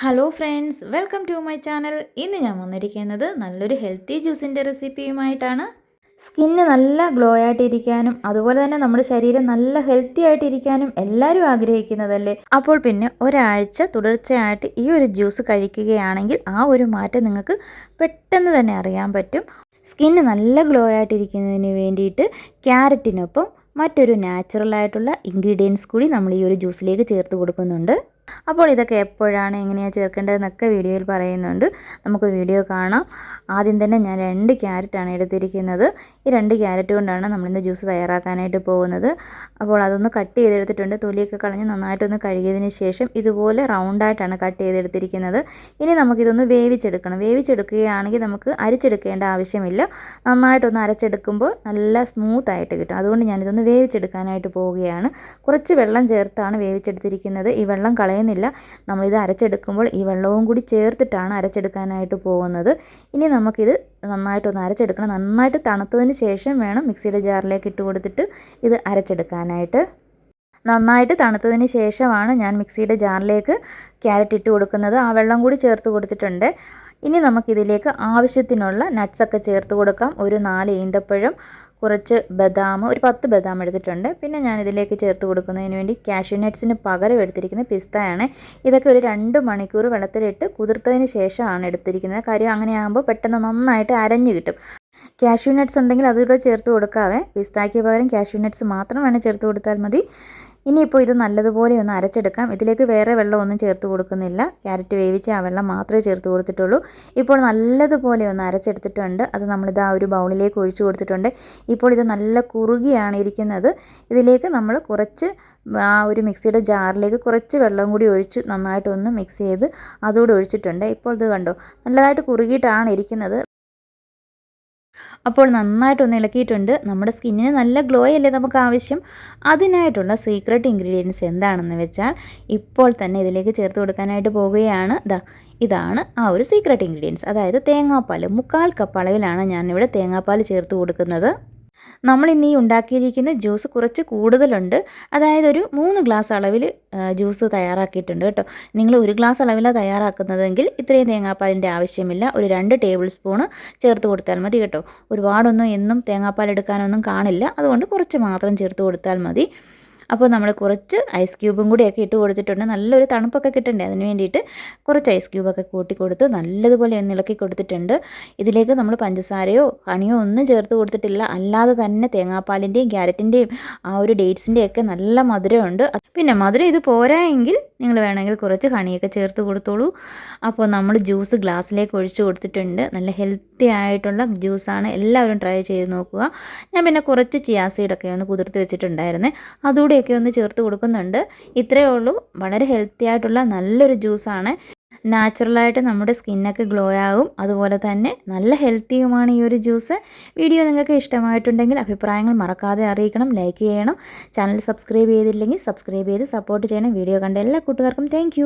Hello friends, welcome to my channel. ഇന്ന് ഞാൻ വന്നിരിക്കുന്നത് നല്ലൊരു ഹെൽത്തി ജ്യൂസിൻ്റെ റെസിപ്പിയുമായിട്ടാണ്. സ്കിന്ന് നല്ല ഗ്ലോ ആയിട്ടിരിക്കാനും അതുപോലെ തന്നെ നമ്മുടെ ശരീരം നല്ല ഹെൽത്തി ആയിട്ടിരിക്കാനും എല്ലാവരും ആഗ്രഹിക്കുന്നതല്ലേ. അപ്പോൾ പിന്നെ ഒരാഴ്ച തുടർച്ചയായിട്ട് ഈ ഒരു ജ്യൂസ് കഴിക്കുകയാണെങ്കിൽ ആ ഒരു മാറ്റം നിങ്ങൾക്ക് പെട്ടെന്ന് തന്നെ അറിയാൻ പറ്റും. സ്കിന്ന് നല്ല ഗ്ലോ ആയിട്ടിരിക്കുന്നതിന് വേണ്ടിയിട്ട് ക്യാരറ്റിനൊപ്പം മറ്റൊരു നാച്ചുറലായിട്ടുള്ള ഇൻഗ്രീഡിയൻസ് കൂടി നമ്മൾ ഈ ഒരു ജ്യൂസിലേക്ക് ചേർത്ത് കൊടുക്കുന്നുണ്ട്. അപ്പോൾ ഇതൊക്കെ എപ്പോഴാണ് എങ്ങനെയാണ് ചേർക്കേണ്ടതെന്നൊക്കെ വീഡിയോയിൽ പറയുന്നുണ്ട്. നമുക്ക് വീഡിയോ കാണാം. ആദ്യം തന്നെ ഞാൻ 2 ക്യാരറ്റാണ് എടുത്തിരിക്കുന്നത്. ഈ 2 ക്യാരറ്റ് കൊണ്ടാണ് നമ്മളിന്ന് ജ്യൂസ് തയ്യാറാക്കാനായിട്ട് പോകുന്നത്. അപ്പോൾ അതൊന്ന് കട്ട് ചെയ്തെടുത്തിട്ടുണ്ട്. തൊലിയൊക്കെ കളഞ്ഞ് നന്നായിട്ടൊന്ന് കഴുകിയതിന് ശേഷം ഇതുപോലെ റൗണ്ടായിട്ടാണ് കട്ട് ചെയ്തെടുത്തിരിക്കുന്നത്. ഇനി നമുക്കിതൊന്ന് വേവിച്ചെടുക്കണം. വേവിച്ചെടുക്കുകയാണെങ്കിൽ നമുക്ക് അരിച്ചെടുക്കേണ്ട ആവശ്യമില്ല. നന്നായിട്ടൊന്ന് അരച്ചെടുക്കുമ്പോൾ നല്ല സ്മൂത്തായിട്ട് കിട്ടും. അതുകൊണ്ട് ഞാനിതൊന്ന് വേവിച്ചെടുക്കാനായിട്ട് പോവുകയാണ്. കുറച്ച് വെള്ളം ചേർത്താണ് വേവിച്ചെടുത്തിരിക്കുന്നത്. ഈ വെള്ളം കളയുന്നില്ല. നമ്മളിത് അരച്ചെടുക്കുമ്പോൾ ഈ വെള്ളവും കൂടി ചേർത്തിട്ടാണ് അരച്ചെടുക്കാനായിട്ട് പോകുന്നത്. ഇനി നമുക്കിത് നന്നായിട്ടൊന്ന് അരച്ചെടുക്കണം. നന്നായിട്ട് തണുത്തതിന് ശേഷം വേണം മിക്സിയുടെ ജാറിലേക്ക് ഇട്ട് കൊടുത്തിട്ട് ഇത് അരച്ചെടുക്കാനായിട്ട്. നന്നായിട്ട് തണുത്തതിന് ശേഷമാണ് ഞാൻ മിക്സിയുടെ ജാറിലേക്ക് ക്യാരറ്റ് ഇട്ട് കൊടുക്കുന്നത്. ആ വെള്ളം കൂടി ചേർത്ത് കൊടുത്തിട്ടുണ്ട്. ഇനി നമുക്കിതിലേക്ക് ആവശ്യത്തിനുള്ള നട്ട്സൊക്കെ ചേർത്ത് കൊടുക്കാം. ഒരു 4 ഈന്തപ്പഴം, കുറച്ച് ബദാം, ഒരു 10 ബദാം എടുത്തിട്ടുണ്ട്. പിന്നെ ഞാൻ ഇതിലേക്ക് ചേർത്ത് കൊടുക്കുന്നതിന് വേണ്ടി കാഷ്യൂ നട്ട്സിന് പകരം എടുത്തിരിക്കുന്ന പിസ്തയാണ്. ഇതൊക്കെ ഒരു 2 മണിക്കൂർ വെള്ളത്തിലിട്ട് കുതിർത്തതിന് ശേഷമാണ് എടുത്തിരിക്കുന്നത്. കാര്യം അങ്ങനെയാകുമ്പോൾ പെട്ടെന്ന് നന്നായിട്ട് അരഞ്ഞു കിട്ടും. കാഷ്യൂ നട്ട്സ് ഉണ്ടെങ്കിൽ അതിലൂടെ ചേർത്ത് കൊടുക്കാവേ. പിസ്തായ്ക്ക് പകരം കാഷ്യൂ നട്ട്സ് മാത്രം വേണം ചേർത്ത് കൊടുത്താൽ മതി. ഇനിയിപ്പോൾ ഇത് നല്ലതുപോലെ ഒന്ന് അരച്ചെടുക്കാം. ഇതിലേക്ക് വേറെ വെള്ളമൊന്നും ചേർത്ത് കൊടുക്കുന്നില്ല. ക്യാരറ്റ് വേവിച്ച് ആ വെള്ളം മാത്രമേ ചേർത്ത് കൊടുത്തിട്ടുള്ളൂ. ഇപ്പോൾ നല്ലതുപോലെ ഒന്ന് അരച്ചെടുത്തിട്ടുണ്ട്. അത് നമ്മളിത് ആ ഒരു ബൗളിലേക്ക് ഒഴിച്ചു കൊടുത്തിട്ടുണ്ട്. ഇപ്പോൾ ഇത് നല്ല കുറുകിയാണ് ഇരിക്കുന്നത്. ഇതിലേക്ക് നമ്മൾ കുറച്ച് ആ ഒരു മിക്സിയുടെ ജാറിലേക്ക് കുറച്ച് വെള്ളം കൂടി ഒഴിച്ച് നന്നായിട്ടൊന്ന് മിക്സ് ചെയ്ത് അതുകൂടി ഒഴിച്ചിട്ടുണ്ട്. ഇപ്പോൾ ഇത് കണ്ടോ, നല്ലതായിട്ട് കുറുകിയിട്ടാണ് ഇരിക്കുന്നത്. അപ്പോൾ നന്നായിട്ടൊന്ന് ഇളക്കിയിട്ടുണ്ട്. നമ്മുടെ സ്കിന്നിന് നല്ല ഗ്ലോ അല്ലേ നമുക്ക് ആവശ്യം. അതിനായിട്ടുള്ള സീക്രട്ട് ഇൻഗ്രീഡിയൻസ് എന്താണെന്ന് വെച്ചാൽ ഇപ്പോൾ തന്നെ ഇതിലേക്ക് ചേർത്ത് കൊടുക്കാനായിട്ട് പോവുകയാണ്. ഇതാണ് ആ ഒരു സീക്രട്ട് ഇൻഗ്രീഡിയൻസ്. അതായത് തേങ്ങാപ്പാൽ. 1/4 കപ്പ് അളവിലാണ് ഞാനിവിടെ തേങ്ങാപ്പാൽ ചേർത്ത് കൊടുക്കുന്നത്. നമ്മളിന്ന് ഈ ഉണ്ടാക്കിയിരിക്കുന്ന ജ്യൂസ് കുറച്ച് കൂടുതലുണ്ട്. അതായത് ഒരു 3 ഗ്ലാസ് അളവിൽ ജ്യൂസ് തയ്യാറാക്കിയിട്ടുണ്ട് കേട്ടോ. നിങ്ങൾ 1 ഗ്ലാസ് അളവിലാണ് തയ്യാറാക്കുന്നതെങ്കിൽ ഇത്രയും തേങ്ങാപ്പാലിൻ്റെ ആവശ്യമില്ല. ഒരു 2 ടേബിൾ സ്പൂണ് ചേർത്ത് കൊടുത്താൽ മതി കേട്ടോ. ഒരുപാടൊന്നും എന്നും തേങ്ങാപ്പാൽ എടുക്കാനൊന്നും കാണില്ല. അതുകൊണ്ട് കുറച്ച് മാത്രം ചേർത്ത് കൊടുത്താൽ മതി. അപ്പോൾ നമ്മൾ കുറച്ച് ഐസ് ക്യൂബും കൂടിയൊക്കെ ഇട്ട് കൊടുത്തിട്ടുണ്ട്. നല്ലൊരു തണുപ്പൊക്കെ കിട്ടണ്ടേ, അതിന് വേണ്ടിയിട്ട് കുറച്ച് ഐസ് ക്യൂബൊക്കെ കൂട്ടി കൊടുത്ത് നല്ലതുപോലെ ഒന്ന് ഇളക്കി കൊടുത്തിട്ടുണ്ട്. ഇതിലേക്ക് നമ്മൾ പഞ്ചസാരയോ ഹണിയോ ഒന്നും ചേർത്ത് കൊടുത്തിട്ടില്ല. അല്ലാതെ തന്നെ തേങ്ങാപ്പാലിൻ്റെയും ക്യാരറ്റിൻ്റെയും ആ ഒരു ഡേറ്റ്സിൻ്റെയൊക്കെ നല്ല മധുരമുണ്ട്. പിന്നെ മധുരം ഇത് പോരായെങ്കിൽ നിങ്ങൾ വേണമെങ്കിൽ കുറച്ച് ഹണിയൊക്കെ ചേർത്ത് കൊടുത്തോളൂ. അപ്പോൾ നമ്മൾ ജ്യൂസ് ഗ്ലാസ്സിലേക്ക് ഒഴിച്ച് കൊടുത്തിട്ടുണ്ട്. നല്ല ഹെൽത്തി ആയിട്ടുള്ള ജ്യൂസാണ്. എല്ലാവരും ട്രൈ ചെയ്ത് നോക്കുക. ഞാൻ പിന്നെ കുറച്ച് ചിയാ സീഡൊക്കെ ഒന്ന് കുതിർത്ത് വെച്ചിട്ടുണ്ടായിരുന്നേ, അതുകൂടെയൊക്കെ ഒന്ന് ചേർത്ത് കൊടുക്കുന്നുണ്ട്. ഇത്രയേ ഉള്ളൂ. വളരെ ഹെൽത്തി ആയിട്ടുള്ള നല്ലൊരു ജ്യൂസാണ്. നാച്ചുറലായിട്ട് നമ്മുടെ സ്കിന്നൊക്കെ ഗ്ലോ ആകും. അതുപോലെ തന്നെ നല്ല ഹെൽത്തിയുമാണ് ഈ ഒരു ജ്യൂസ്. വീഡിയോ നിങ്ങൾക്ക് ഇഷ്ടമായിട്ടുണ്ടെങ്കിൽ അഭിപ്രായങ്ങൾ മറക്കാതെ അറിയിക്കണം. ലൈക്ക് ചെയ്യണം. ചാനൽ സബ്സ്ക്രൈബ് ചെയ്തില്ലെങ്കിൽ സബ്സ്ക്രൈബ് ചെയ്ത് സപ്പോർട്ട് ചെയ്യണം. വീഡിയോ കണ്ട എല്ലാ കൂട്ടുകാർക്കും താങ്ക്